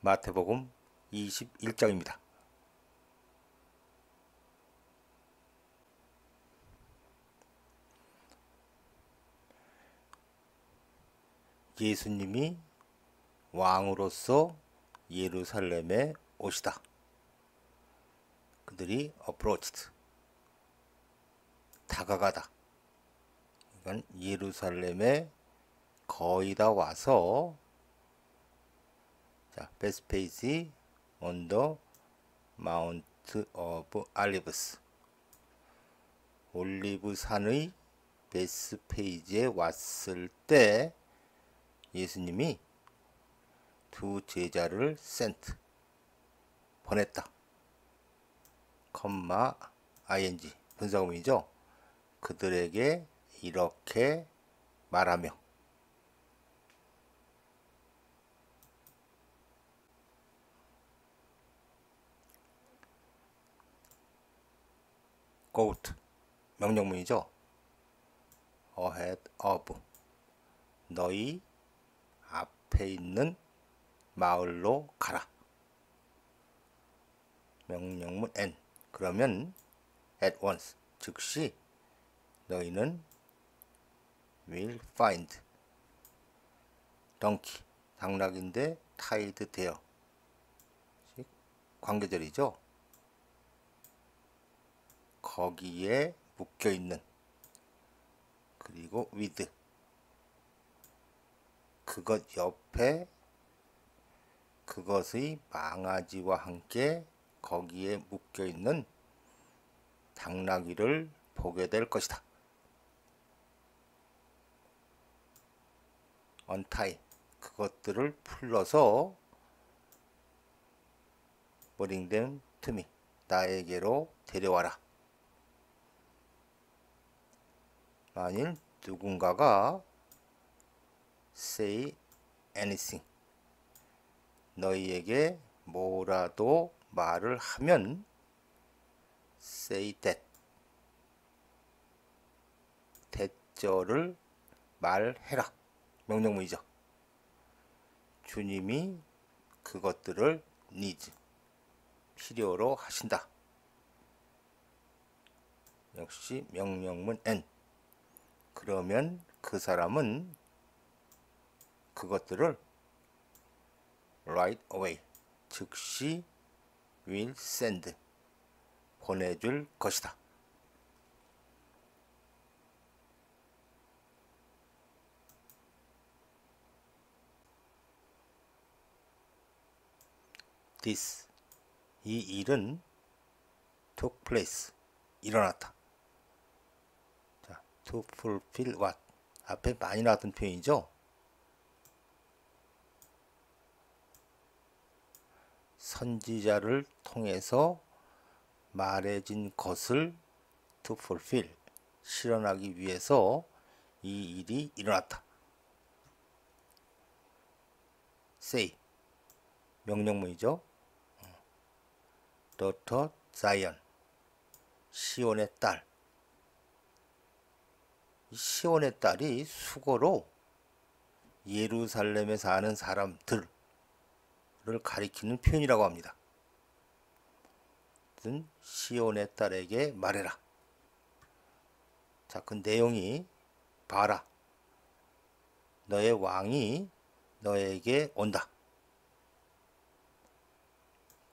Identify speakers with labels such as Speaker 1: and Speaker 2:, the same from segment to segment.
Speaker 1: 마태복음 21장입니다. 예수님이 왕으로서 예루살렘에 오시다. 그들이 approached, 다가가다. 이건 예루살렘에 거의 다 와서, 자, 베스페이지 on the Mount of Olives, 올리브산의 베스페이지에 왔을 때 예수님이 두 제자를 sent, 보냈다. 컴마 ing, 분사구문이죠. 그들에게 이렇게 말하며, go to, 명령문이죠. ahead of, 너희 앞에 있는 마을로 가라. 명령문 and, 그러면 at once, 즉시 너희는 will find, donkey, 당락인데 tied 되어, 관계절이죠. 거기에 묶여있는, 그리고 with, 그것 옆에 그것의 망아지와 함께 거기에 묶여있는 당나귀를 보게 될 것이다. untie, 그것들을 풀러서 bring them to me, 나에게로 데려와라. 만일 누군가가 say anything, 너희에게 뭐라도 말을 하면 say that, 대절을 말해라. 명령문이죠. 주님이 그것들을 need, 필요로 하신다. 역시 명령문 and, 그러면 그 사람은 그것들을 right away, 즉시 will send, 보내줄 것이다. This, 이 일은 took place, 일어났다. 자, to fulfill what, 앞에 많이 나왔던 표현이죠. 선지자를 통해서 말해진 것을 to fulfill, 실현하기 위해서 이 일이 일어났다. say, 명령문이죠. daughter Zion, 시온의 딸. 이 시온의 딸이 수거로 예루살렘에 사는 사람들을 가리키는 표현이라고 합니다. 시온의 딸에게 말해라. 자, 그 내용이, 봐라, 너의 왕이 너에게 온다.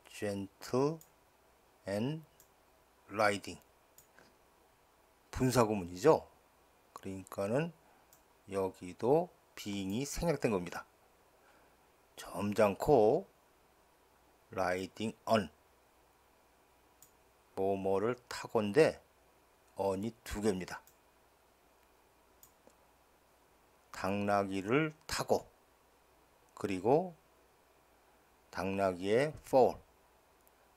Speaker 1: gentle and riding, 분사구문이죠. 그러니까는 여기도 being이 생략된 겁니다. 점잖고 riding on, 뭐뭐를 타고인데 on이 두 개입니다. 당나귀를 타고, 그리고 당나귀의 foal,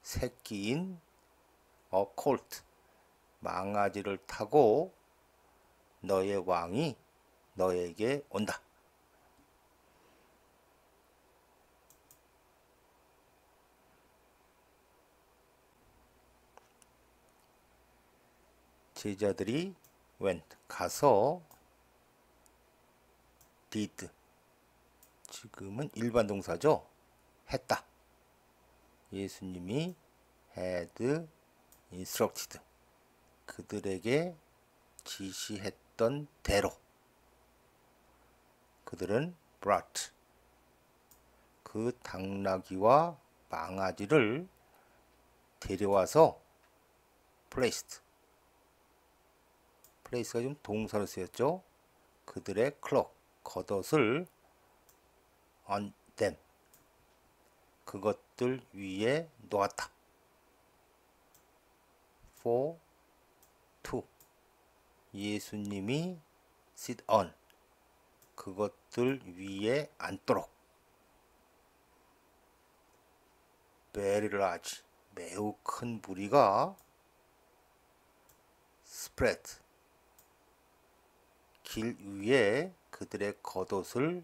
Speaker 1: 새끼인 a colt, 망아지를 타고 너의 왕이 너에게 온다. 제자들이 went, 가서, did, 지금은 일반 동사죠. 했다. 예수님이 had instructed. 그들에게 지시했던 대로 그들은 brought. 그 당나귀와 망아지를 데려와서 placed. place가 좀 동사로 쓰였죠. 그들의 cloak, 겉옷을 on them. 그것들 위에 놓았다. for to. 예수님이 sit on. 그것들 위에 앉도록. very large. 매우 큰 무리가 spread. 길 위에 그들의 겉옷을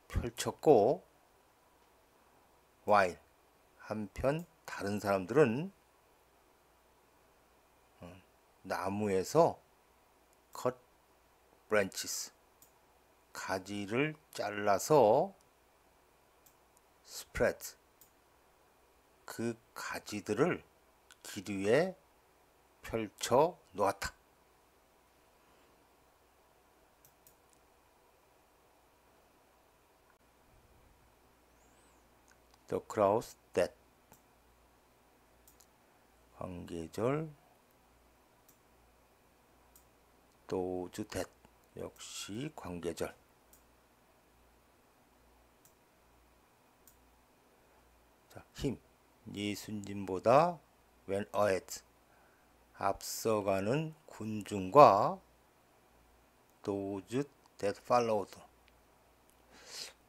Speaker 1: 펼쳤고 while. 한편 다른 사람들은 나무에서 cut branches. 가지를 잘라서 spread. 그 가지들을 길 위에 펼쳐 놓았다. The crowds that. 관계절 those that. 역시 관계절. 자, 힘. 예수님보다 went ahead. 앞서가는 군중과 those that followed.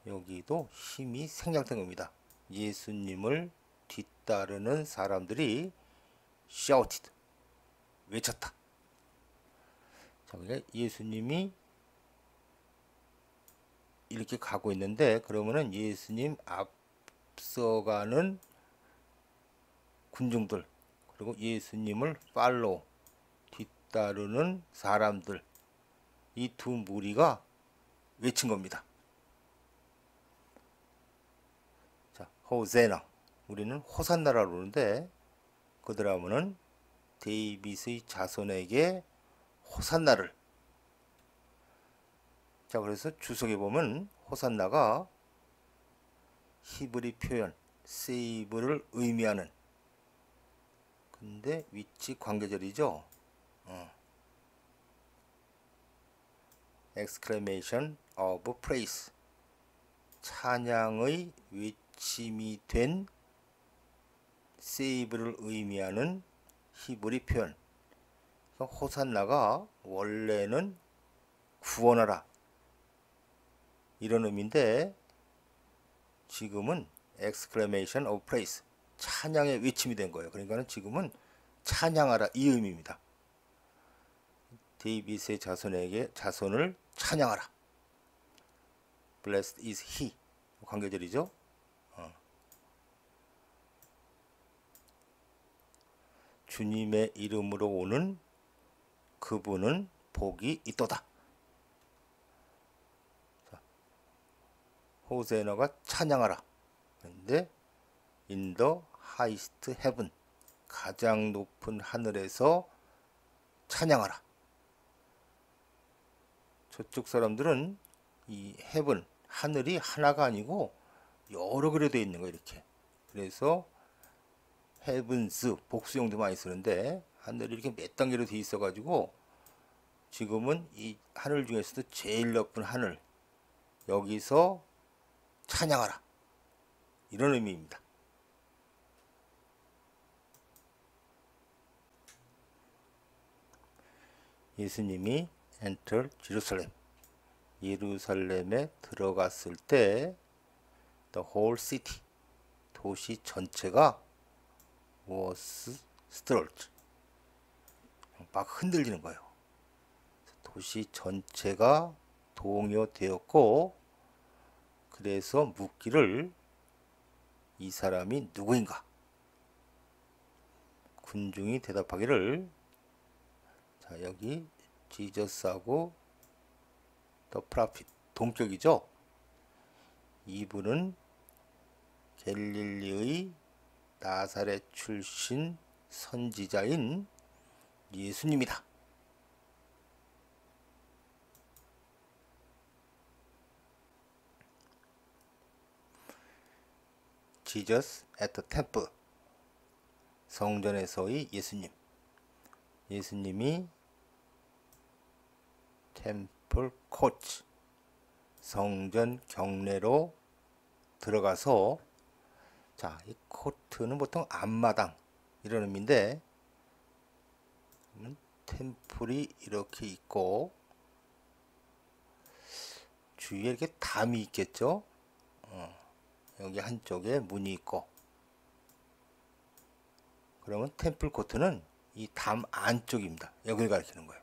Speaker 1: 여기도 힘이 생략된 겁니다. 예수님을 뒤따르는 사람들이 shouted. 외쳤다. 자, 그러니까 예수님이 이렇게 가고 있는데 그러면은 예수님 앞서가는 군중들 그리고 예수님을 팔로우 뒤따르는 사람들 이 두 무리가 외친 겁니다. 자, 호세나. 우리는 호산나라로 그러는데 그들 하면은 데이빗의 자손에게 호산나를. 자, 그래서 주석에 보면 호산나가 히브리 표현 세이브를 의미하는 근데 위치 관계절이죠. exclamation of praise. 찬양의 외침이 된 세이브를 의미하는 히브리 표현. 호산나가 원래는 구원하라 이런 의미인데 지금은 exclamation of praise. 찬양의 외침이 된 거예요. 그러니까 지금은 찬양하라 이 의미입니다. 데이빗의 자손을 찬양하라. Blessed is he. 관계절이죠. 주님의 이름으로 오는 그분은 복이 있도다. 자, 호세나가 찬양하라. 그런데 in the highest heaven. 가장 높은 하늘에서 찬양하라. 저쪽 사람들은 이 heaven, 하늘이 하나가 아니고 여러 개로 되어 있는 거예요. 이렇게. 그래서 heavens, 복수용도 많이 쓰는데 하늘이 이렇게 몇 단계로 되어 있어 가지고 지금은 이 하늘 중에서도 제일 높은 하늘 여기서 찬양하라 이런 의미입니다. 예수님이 enter Jerusalem. 예루살렘에 들어갔을 때 the whole city. 도시 전체가 was stirred. 막 흔들리는 거예요. 도시 전체가 동요되었고 그래서 묻기를 이 사람이 누구인가? 군중이 대답하기를 자 여기 지저스하고 더 프라핏 동격이죠. 이분은 갈릴리의 나사렛 출신 선지자인 예수님이다. Jesus at the temple. 성전에서의 예수님. 예수님이 템플 코트, 성전 경내로 들어가서, 자, 이 코트는 보통 앞마당 이런 의미인데, 템플이 이렇게 있고 주위에 이렇게 담이 있겠죠. 여기 한쪽에 문이 있고, 그러면 템플 코트는 이 담 안쪽입니다. 여기를 가리키는 거예요.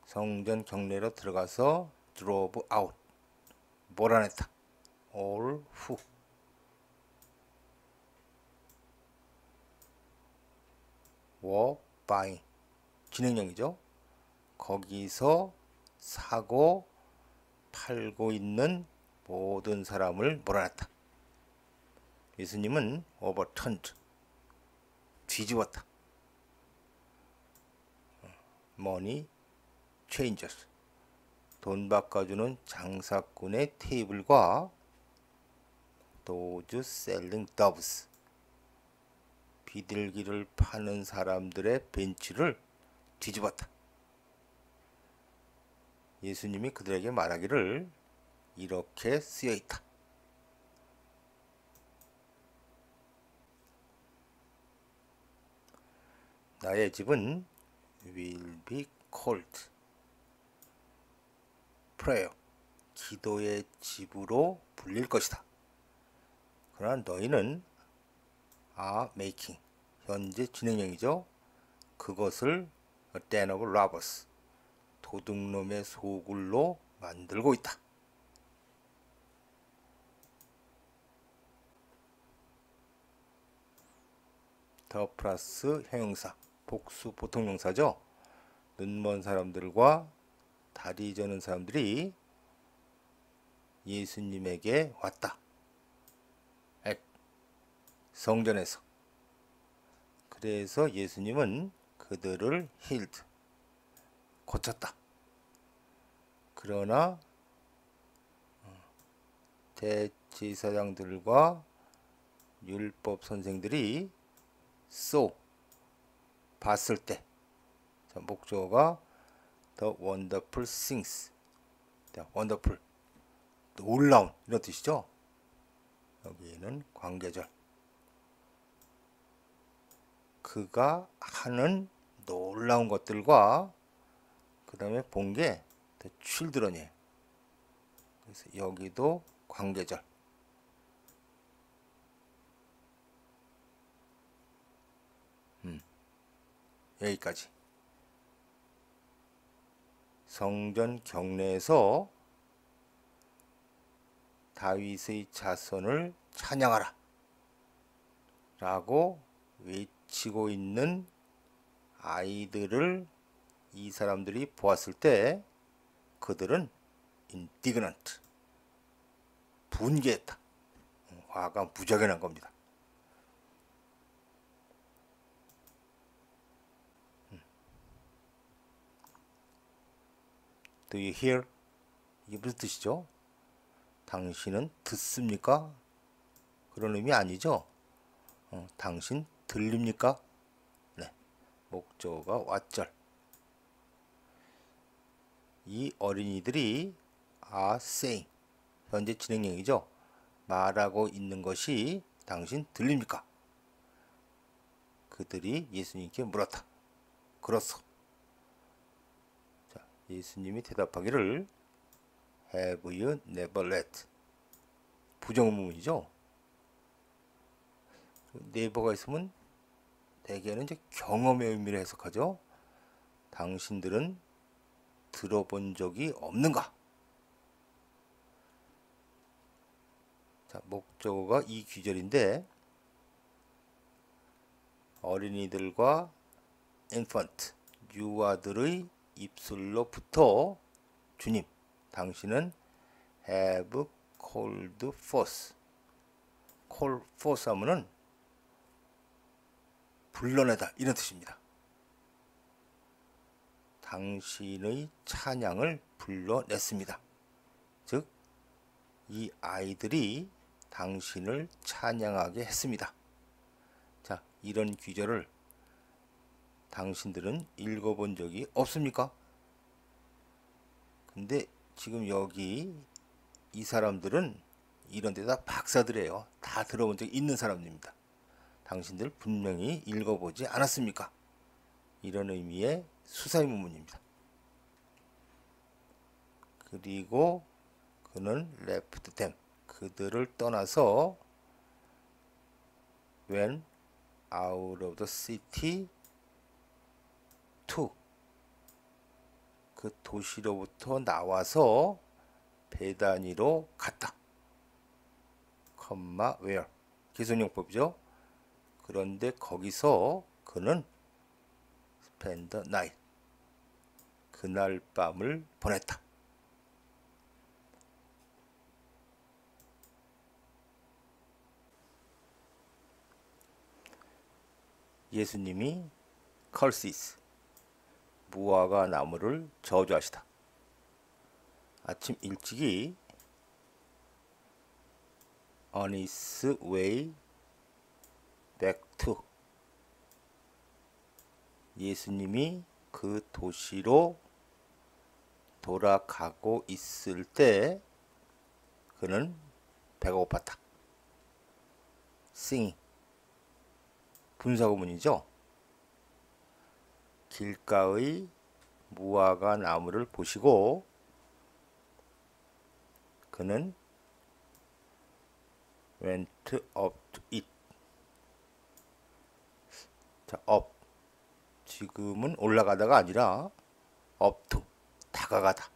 Speaker 1: 성전 경내로 들어가서 drove out, 몰아냈다. all who, were buying, 진행형이죠. 거기서 사고 팔고 있는 모든 사람을 몰아냈다. 예수님은 overturned, 뒤집었다. money changers, 돈 바꿔주는 장사꾼의 테이블과 those selling doves, 비둘기를 파는 사람들의 벤치를 뒤집었다. 예수님이 그들에게 말하기를 이렇게 쓰여있다. 나의 집은 will be called prayer, 기도의 집으로 불릴 것이다. 그러나 너희는 are making, 현재 진행형이죠. 그것을 a den of robbers, 도둑놈의 소굴로 만들고 있다. 더 플러스 형용사, 복수 보통용사죠. 눈먼 사람들과 다리 저는 사람들이 예수님에게 왔다. 성전에서. 그래서 예수님은 그들을 healed, 고쳤다. 그러나 대제사장들과 율법 선생들이 봤을 때, 목적어가 the wonderful things, wonderful, 놀라운, 이런 뜻이죠. 여기에는 관계절, 그가 하는 놀라운 것들과 그 다음에 본 게 the children이에요. 그래서 여기도 관계절. 여기까지. 성전 경내에서 다윗의 자손을 찬양하라 라고 외치고 있는 아이들을 이 사람들이 보았을 때 그들은 indignant, 분개했다. 화가 무지하게 난 겁니다. Do you hear? 이게 무슨 뜻이죠? 당신은 듣습니까? 그런 의미 아니죠? 당신 들립니까? 네, 목적어가 왓절. 이 어린이들이 are saying, 현재 진행형이죠. 말하고 있는 것이 당신 들립니까? 그들이 예수님께 물었다. 그렇소. 자, 예수님이 대답하기를 Have you never let, 부정문이죠. never가 있으면 대개는 이제 경험의 의미를 해석하죠. 당신들은 들어본 적이 없는가? 자, 목적어가 이 귀절인데 어린이들과 infant, 유아들의 입술로부터 주님, 당신은 have cold force. cold force 하면은 불러내다 이런 뜻입니다. 당신의 찬양을 불러냈습니다. 즉, 이 아이들이 당신을 찬양하게 했습니다. 자, 이런 귀절을 당신들은 읽어본 적이 없습니까? 근데 지금 여기 이 사람들은 이런 데다 박사들이에요. 다 들어본 적 있는 사람들입니다. 당신들 분명히 읽어보지 않았습니까? 이런 의미의 수사의문문입니다. 그리고 그는 left them. 그들을 떠나서 went out of the city to. 그 도시로부터 나와서 베다니로 갔다. 컴마 where. 계속용법이죠. 그런데 거기서 그는 spend the night. 그날 밤을 보냈다. 예수님이 curses. 무화과 나무를 저주하시다. 아침 일찍이 on his way back to. 예수님이 그 도시로 돌아가고 있을 때 그는 배가 고팠다. sing. 분사구문이죠. 길가의 무화과 나무를 보시고 그는 went up to it. 자, up. 지금은 올라가다가 아니라 up to. 다가가다.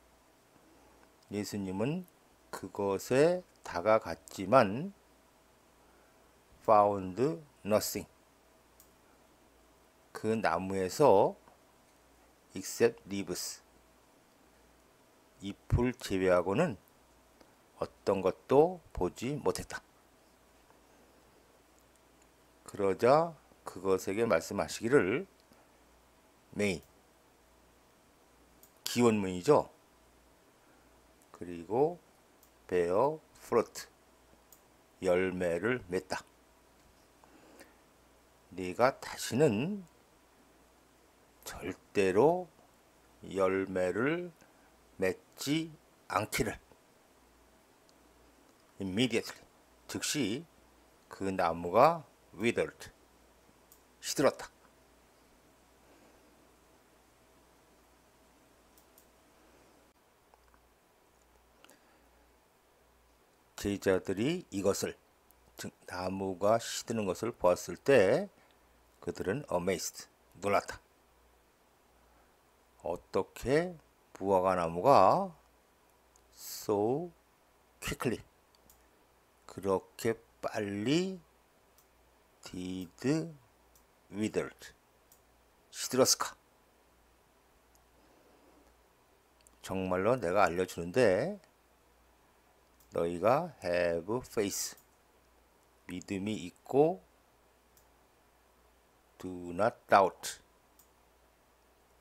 Speaker 1: 예수님은 그것에 다가갔지만 found nothing. 그 나무에서 except leaves. 잎을 제외하고는 어떤 것도 보지 못했다. 그러자 그것에게 말씀하시기를 may. 기원문이죠. 그리고 bear fruit. 열매를 맺다. 네가 다시는 절대로 열매를 맺지 않기를. immediately. 즉시 그 나무가 withered. 시들었다. 제자들이 이것을, 즉 나무가 시드는 것을 보았을 때 그들은 amazed. 놀랐다. 어떻게 무화과 나무가 so quickly. 그렇게 빨리 did withered. 시들었을까? 정말로 내가 알려주는데 너희가 have faith. 믿음이 있고 do not doubt.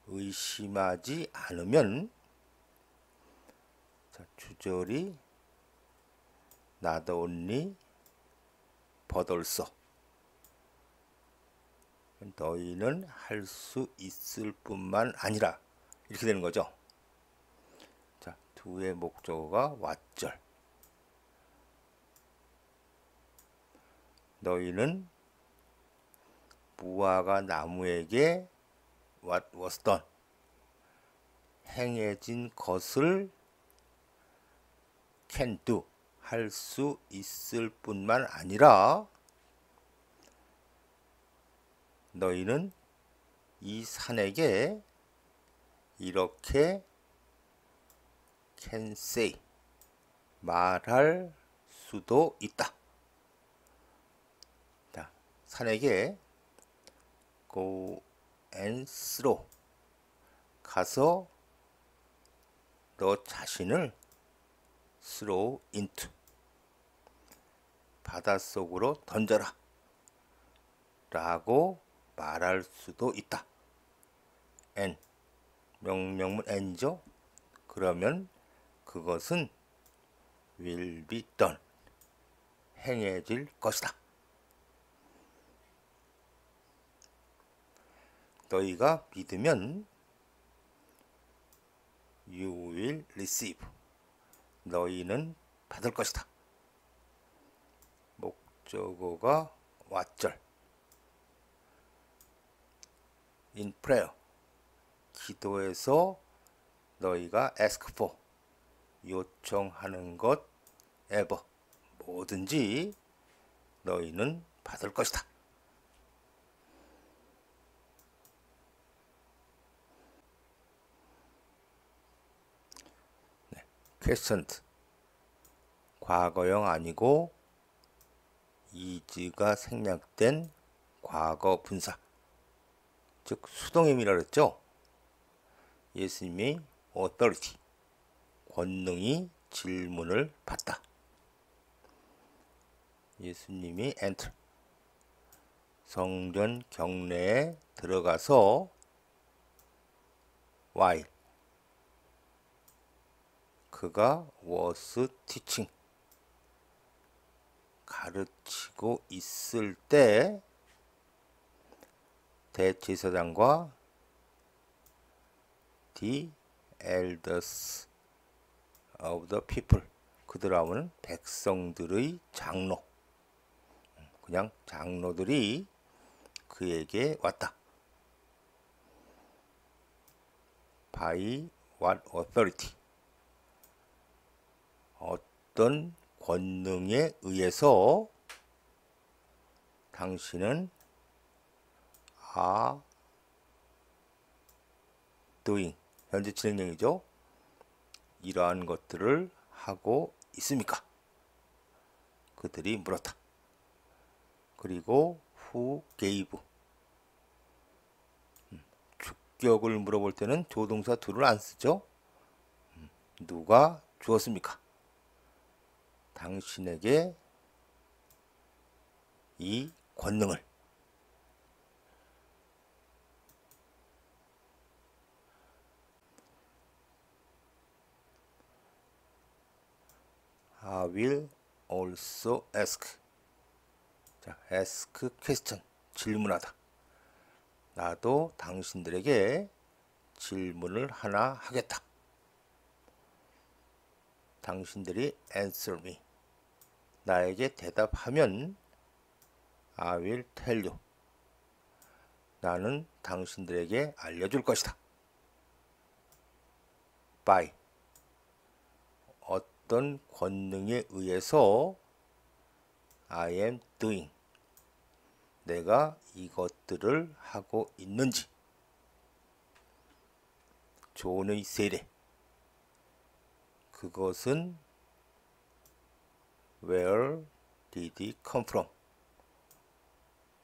Speaker 1: 의심하지 않으면. 자, 주절이 not only but also. 너희는 할 수 있을 뿐만 아니라 이렇게 되는 거죠. 자, do의 목적어가 왓절. 너희는 무화과 나무에게 what was done. 행해진 것을 can do. 할 수 있을 뿐만 아니라 너희는 이 산에게 이렇게 can say. 말할 수도 있다. 자, 산에게 go and throw. 가서 너 자신을 throw into. 바닷속으로 던져라 라고 말할 수도 있다. and 명령문 and이죠. 그러면 그것은 will be done 행해질 것이다. 너희가 믿으면 you will receive 너희는 받을 것이다. 목적어가 왓절 in prayer 기도에서 너희가 ask for 요청하는 것 ever 뭐든지 너희는 받을 것이다. 네, questioned 과거형 아니고 is가 생략된 과거 분사 즉 수동임이라 그랬죠. 예수님이 authority 권능이 질문을 받다. 예수님이 enter 성전 경내에 들어가서 while 그가 was teaching 가르치고 있을 때 대제사장과 the elders of the people 그들하고는 백성들의 장로 그냥 장로들이 그에게 왔다. by what authority 어떤 권능에 의해서 당신은 are doing 현재 진행형이죠. 이러한 것들을 하고 있습니까? 그들이 물었다. 그리고 who gave 주격을 물어볼 때는 조동사 do를 안 쓰죠. 누가 주었습니까? 당신에게 이 권능을 I will also ask 자, ask question 질문하다 나도 당신들에게 질문을 하나 하겠다. 당신들이 answer me 나에게 대답하면 I will tell you 나는 당신들에게 알려줄 것이다. by 어떤 권능에 의해서 I am doing 내가 이것들을 하고 있는지 존의 세례 그것은 Where did it come from?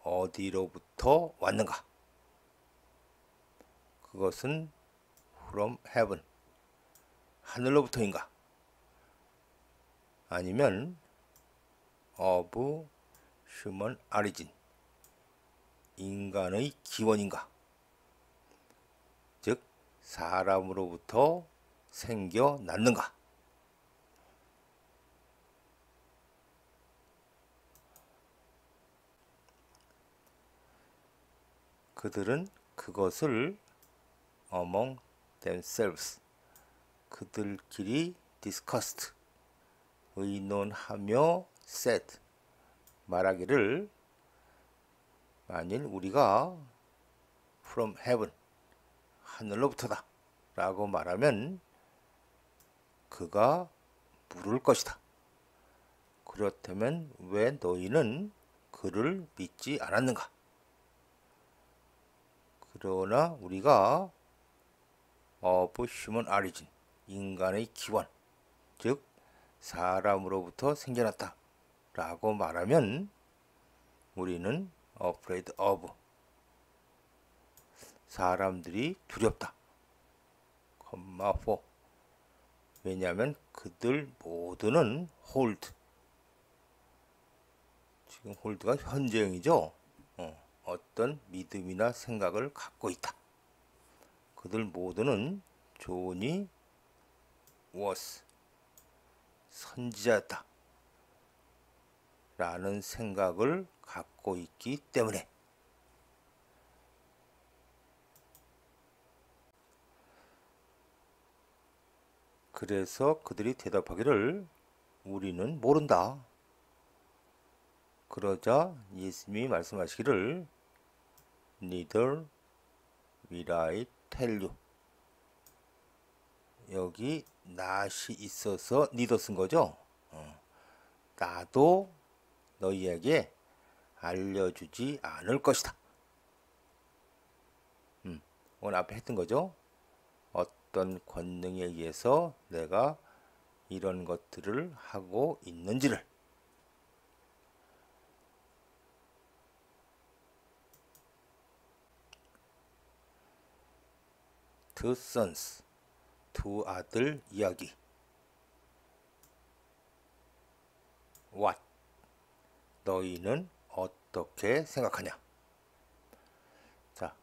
Speaker 1: 어디로부터 왔는가? 그것은 from heaven 하늘로부터인가? 아니면 of human origin 인간의 기원인가? 즉 사람으로부터 생겨났는가? 그들은 그것을 among themselves 그들끼리 discussed 의논하며 said 말하기를 만일 우리가 from heaven 하늘로부터다 라고 말하면 그가 물을 것이다. 그렇다면 왜 너희는 그를 믿지 않았는가? 그러나 우리가 of human origin 인간의 기원 즉 사람으로부터 생겨났다 라고 말하면 우리는 afraid of 사람들이 두렵다. for 왜냐하면 그들 모두는 hold 지금 홀드가 현재형이죠. 어떤 믿음이나 생각을 갖고 있다. 그들 모두는 존이 was 선지자였다 라는 생각을 갖고 있기 때문에 그래서 그들이 대답하기를 우리는 모른다. 그러자 예수님이 말씀하시기를 Neither will I tell you. 여기 not이 있어서 neither 쓴 거죠. 나도 너희에게 알려주지 않을 것이다. 오늘 앞에 했던 거죠. 어떤 권능에 의해서 내가 이런 것들을 하고 있는지를. The sons, 두 아들 이야기. What, 너희는 어떻게 생각하냐. 자,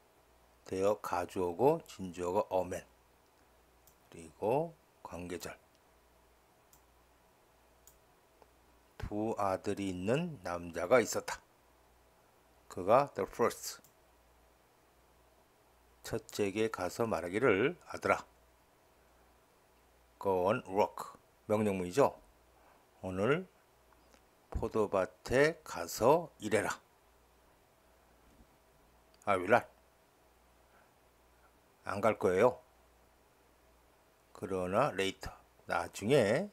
Speaker 1: 대어 가주어고 진주어가 어맨, 그리고 관계절. 두 아들이 있는 남자가 있었다. 그가 the first, 첫째에게 가서 말하기를 아들아, go on work, 명령문이죠. 오늘 포도밭에 가서 일해라. I will not, 안 갈 거예요. 그러나 later, 나중에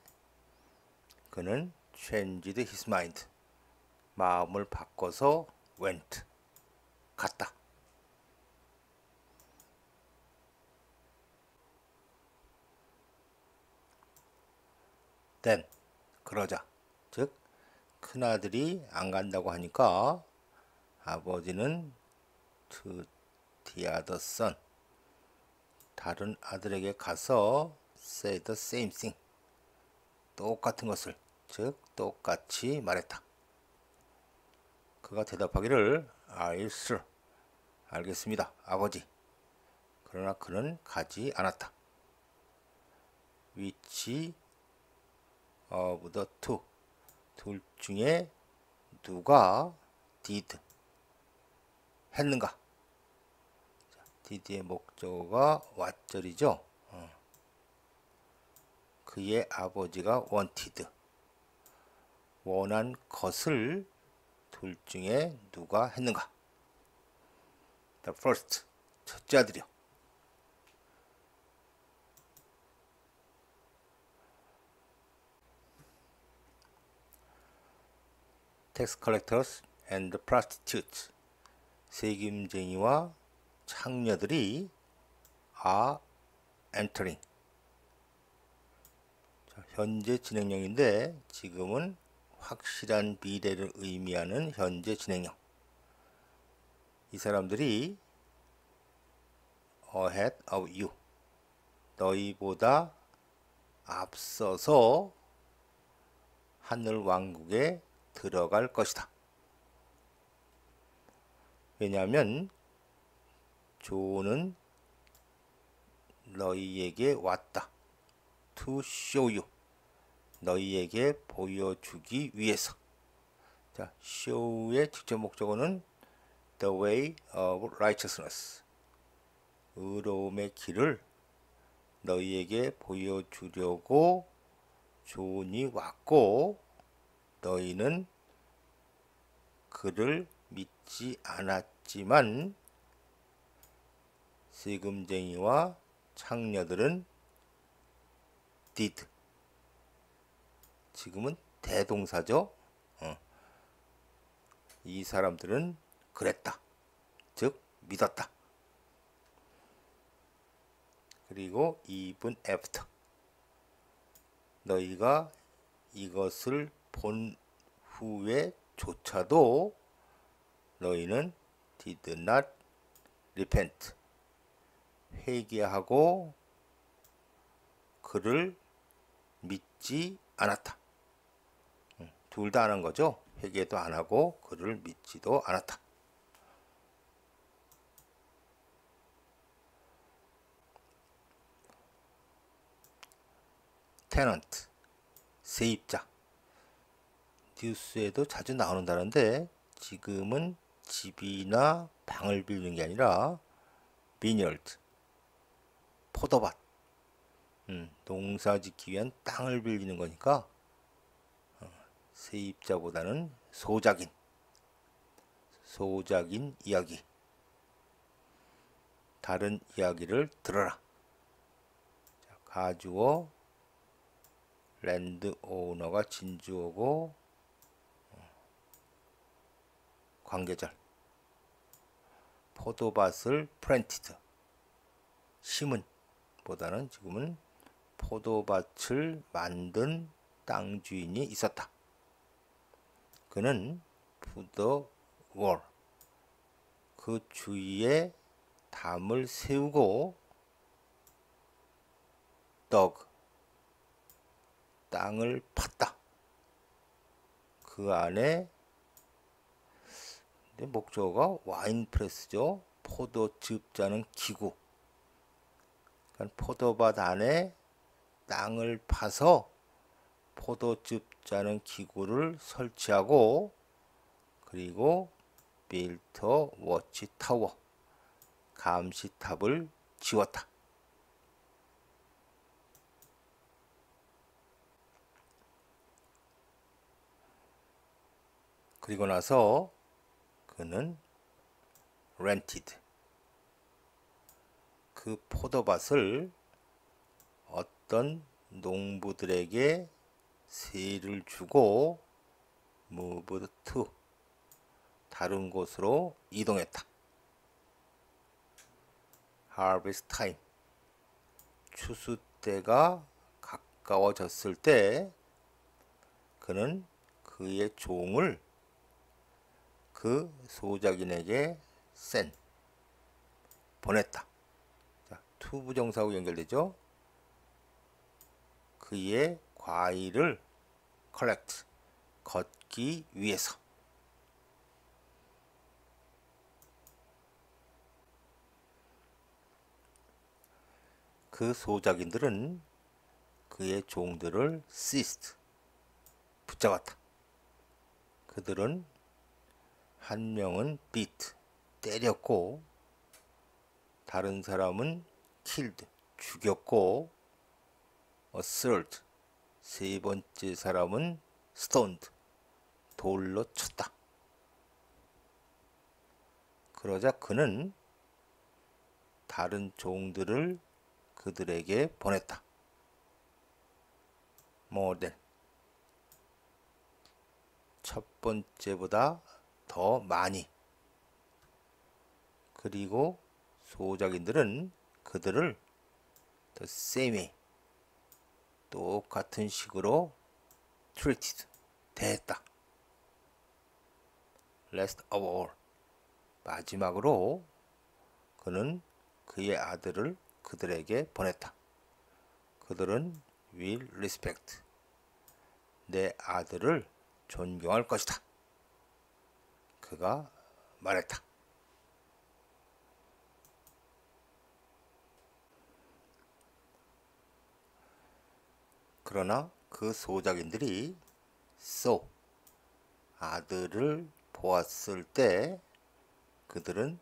Speaker 1: 그는 changed his mind, 마음을 바꿔서 went, 갔다. then, 그러자, 즉 큰아들이 안 간다고 하니까 아버지는 to the other son, 다른 아들에게 가서 say the same thing, 똑같은 것을, 즉 똑같이 말했다. 그가 대답하기를 I sir, 알겠습니다 아버지. 그러나 그는 가지 않았다. which of the two, 둘 중에 누가 did, 했는가. did의 목적어가 what절이죠. 그의 아버지가 wanted, 원한 것을 둘 중에 누가 했는가. The first, 첫째 아들이요. tax collectors and prostitutes, 세금쟁이와 창녀들이 are entering. 자, 현재 진행형인데 지금은 확실한 미래를 의미하는 현재 진행형. 이 사람들이 ahead of you, 너희보다 앞서서 하늘 왕국에 들어갈 것이다. 왜냐하면 존은 너희에게 왔다. to show you, 너희에게 보여주기 위해서. 자, show의 직접 목적어는 the way of righteousness, 의로움의 길을 너희에게 보여주려고 존이 왔고 너희는 그를 믿지 않았지만 세금쟁이와 창녀들은 did, 지금은 대동사죠. 이 사람들은 그랬다, 즉 믿었다. 그리고 even after, 너희가 이것을 본 후에조차도 너희는 did not repent, 회개하고 그를 믿지 않았다. 둘 다 하는 거죠. 회개도 안 하고 그를 믿지도 않았다. 테넌트, 세입자. 뉴스에도 자주 나오는다는데 지금은 집이나 방을 빌리는 게 아니라 비니얼드, 포도밭, 농사 짓기 위한 땅을 빌리는 거니까 세입자보다는 소작인 이야기. 다른 이야기를 들어라. 가주어, 랜드 오너가 진주어고 관계절. 포도밭을 플랜티드, 심은 보다는 지금은 포도밭을 만든 땅 주인이 있었다. 그는 푸더 월, 그 주위에 담을 세우고 dug, 땅을 팠다. 그 안에 목적어가 와인 프레스죠. 포도즙 짜는 기구. 그러니까 포도밭 안에 땅을 파서 포도즙 짜는 기구를 설치하고 그리고 빌터 워치 타워, 감시탑을 지었다. 그리고 나서 그는 rented, 그 포도밭을 어떤 농부들에게 세를 주고 moved to, 다른 곳으로 이동했다. harvest time, 추수 때가 가까워졌을 때 그는 그의 종을 그 소작인에게 보냈다. 자, to 부정사하고 연결되죠. 그의 과일을 collect, 걷기 위해서. 그 소작인들은 그의 종들을 seized, 붙잡았다. 그들은 한 명은 beat, 때렸고 다른 사람은 killed, 죽였고 assault, 세 번째 사람은 stoned, 돌로 쳤다. 그러자 그는 다른 종들을 그들에게 보냈다. more than, 첫 번째보다 더 많이. 그리고 소작인들은 그들을 the same way, 똑같은 식으로 treated, 대했다. last of all, 마지막으로 그는 그의 아들을 그들에게 보냈다. 그들은 will respect, 내 아들을 존경할 것이다. 그가 말했다. 그러나 그 소작인들이 아들을 보았을 때 그들은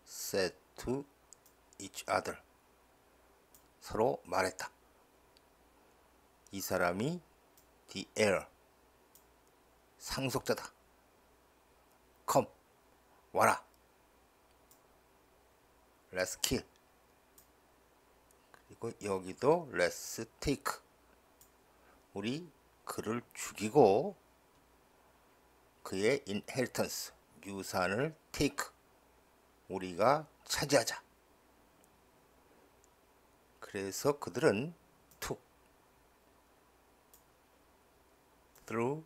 Speaker 1: said to each other, 서로 말했다. 이 사람이 the heir, 상속자다. come, 와라. let's kill, 그리고 여기도 let's take, 우리 그를 죽이고 그의 inheritance, 유산을 take, 우리가 차지하자. 그래서 그들은 took, through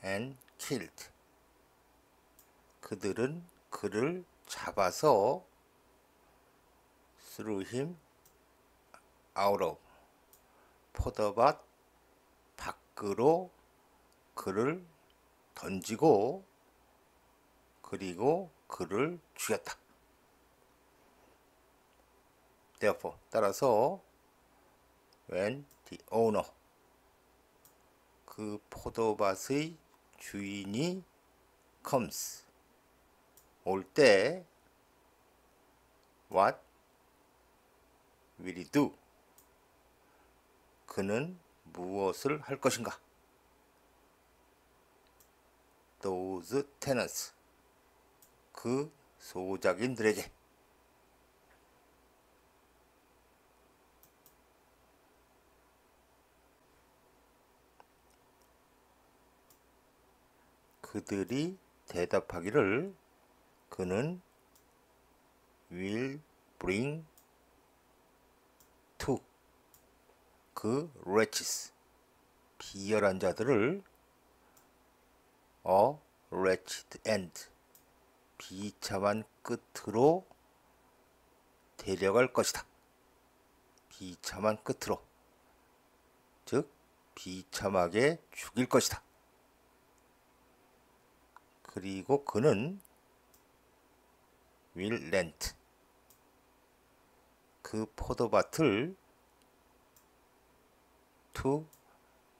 Speaker 1: and killed, 그들은 그를 잡아서 threw him out of, 포도밭 밖으로 그를 던지고 그리고 그를 죽였다. Therefore, 따라서 when the owner, 그 포도밭의 주인이 comes, 올 때 what will he do? 그는 무엇을 할 것인가? Those tenants, 그 소작인들에게. 그들이 대답하기를 그는 will bring to, 그 wretches, 비열한 자들을 a wretched end, 비참한 끝으로 데려갈 것이다. 비참한 끝으로, 즉 비참하게 죽일 것이다. 그리고 그는 will rent, 그 포도밭을 to,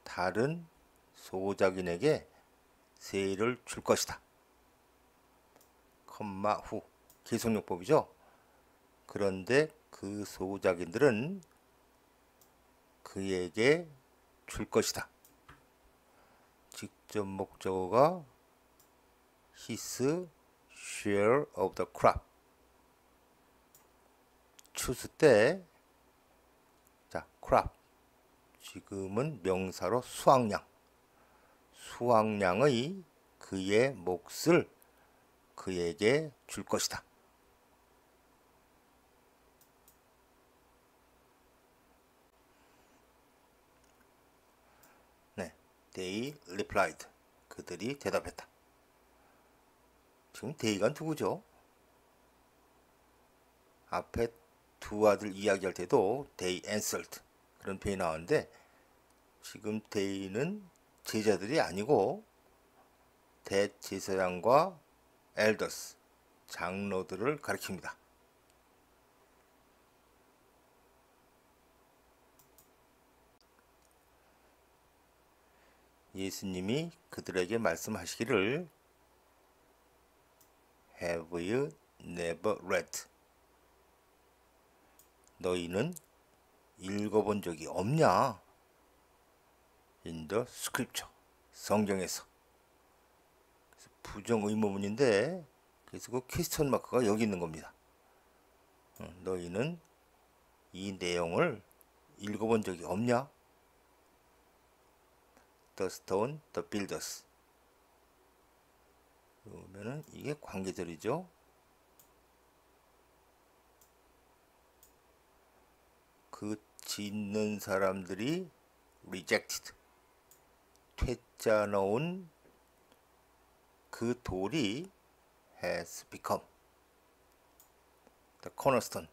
Speaker 1: 다른 소작인에게 세를 줄 것이다. 컴마 후, 계속용법이죠. 그런데 그 소작인들은 그에게 줄 것이다. 직접 목적어가 his share of the crop. 추수 때, 자, crop. 지금은 명사로 수확량. 수확량의 그의 몫을 그에게 줄 것이다. 네, they replied. 그들이 대답했다. 지금 they가 누구죠? 앞에 두 아들 이야기할 때도 they answered 그런 표현이 나오는데 지금 they는 제자들이 아니고 대제사장과 elders, 장로들을 가리킵니다. 예수님이 그들에게 말씀하시기를 Have you never read? 너희는 읽어본 적이 없냐? In the scripture, 성경에서. 부정의문문인데 그래서 그 퀘스천 마크가 여기 있는 겁니다. 너희는 이 내용을 읽어본 적이 없냐? The stone, the builders. 그러면은 이게 관계절이죠. 그 짓는 사람들이 rejected, 퇴짜 넣은 그 돌이 has become the cornerstone,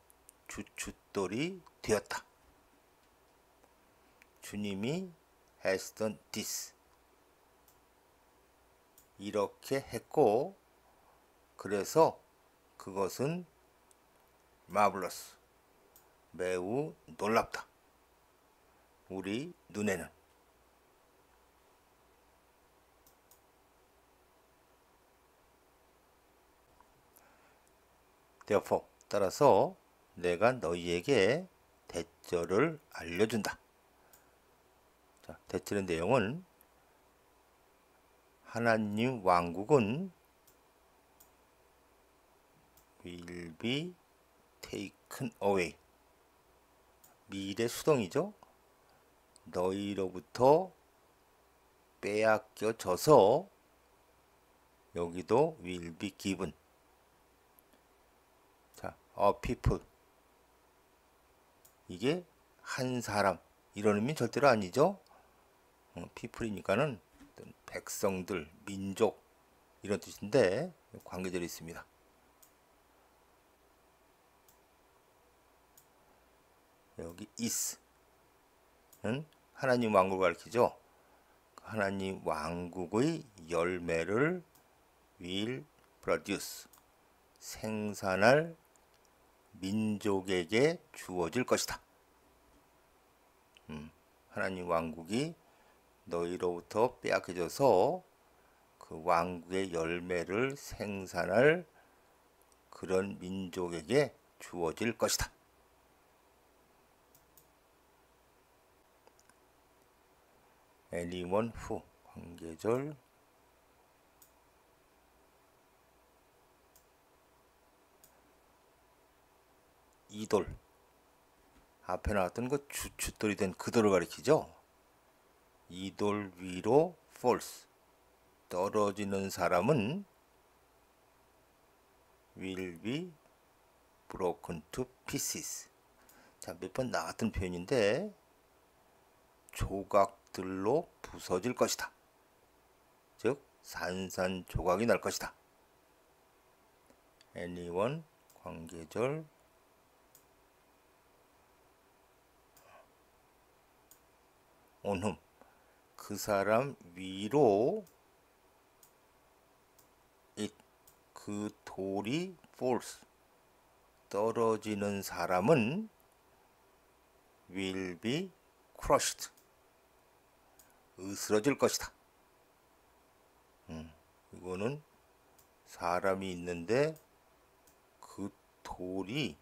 Speaker 1: 주춧돌이 되었다. 주님이 has done this, 이렇게 했고 그래서 그것은 marvelous, 매우 놀랍다. 우리 눈에는. Therefore, 따라서 내가 너희에게 대절을 알려준다. 자, 대절의 내용은 하나님 왕국은 will be taken away. 미래 수동이죠. 너희로부터 빼앗겨져서 여기도 will be given. 자, a people. 이게 한 사람. 이런 의미는 절대로 아니죠. people이니까는 백성들, 민족 이런 뜻인데 관계절이 있습니다. 여기 is는 하나님 왕국을 가리키죠. 하나님 왕국의 열매를 will produce 생산할 민족에게 주어질 것이다. 하나님 왕국이 너희로부터 빼앗겨져서 그 왕국의 열매를 생산할 그런 민족에게 주어질 것이다. anyone who 관계절 이돌 앞에 나왔던 그 주춧돌이 된 그돌을 가리키죠. 이돌 위로 falls 떨어지는 사람은 will be broken to pieces. 자, 몇 번 나왔던 표현인데 조각들로 부서질 것이다. 즉 산산조각이 날 것이다. anyone 관계절 on whom 그 사람 위로 그 돌이 falls 떨어지는 사람은 will be crushed 으스러질 것이다. 이거는 사람이 있는데 그 돌이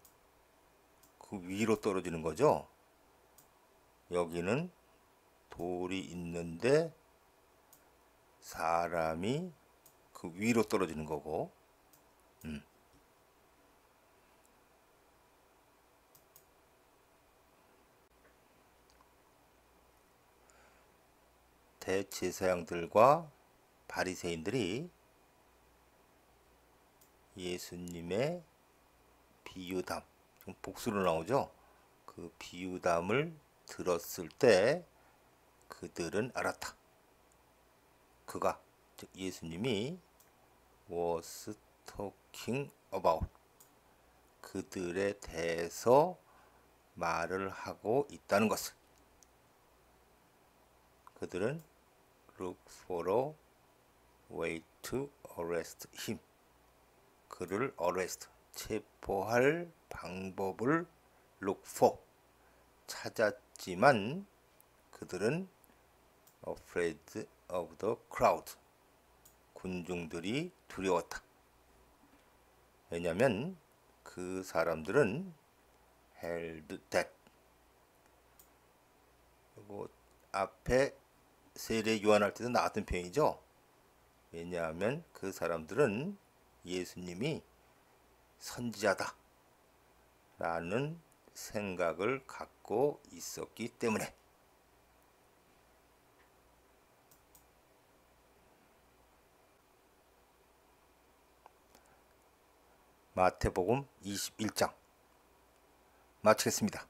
Speaker 1: 그 위로 떨어지는 거죠. 여기는 돌이 있는데 사람이 그 위로 떨어지는 거고, 대제사장들과 바리새인들이 예수님의 비유담, 복수로 나오죠. 그 비유담을 들었을 때 그들은 알았다. 그가 즉 예수님이 was talking about 그들에 대해서 말을 하고 있다는 것을. 그들은 look for a way to arrest him 그를 arrest 체포할 방법을 look for 찾았지만 그들은 afraid of the crowd 군중들이 두려웠다. 왜냐하면 그 사람들은 held that 뭐 앞에 세례 요한할 때도 나왔던 표현이죠. 왜냐하면 그 사람들은 예수님이 선지자다 라는 생각을 갖고 있었기 때문에. 마태복음 21장 마치겠습니다.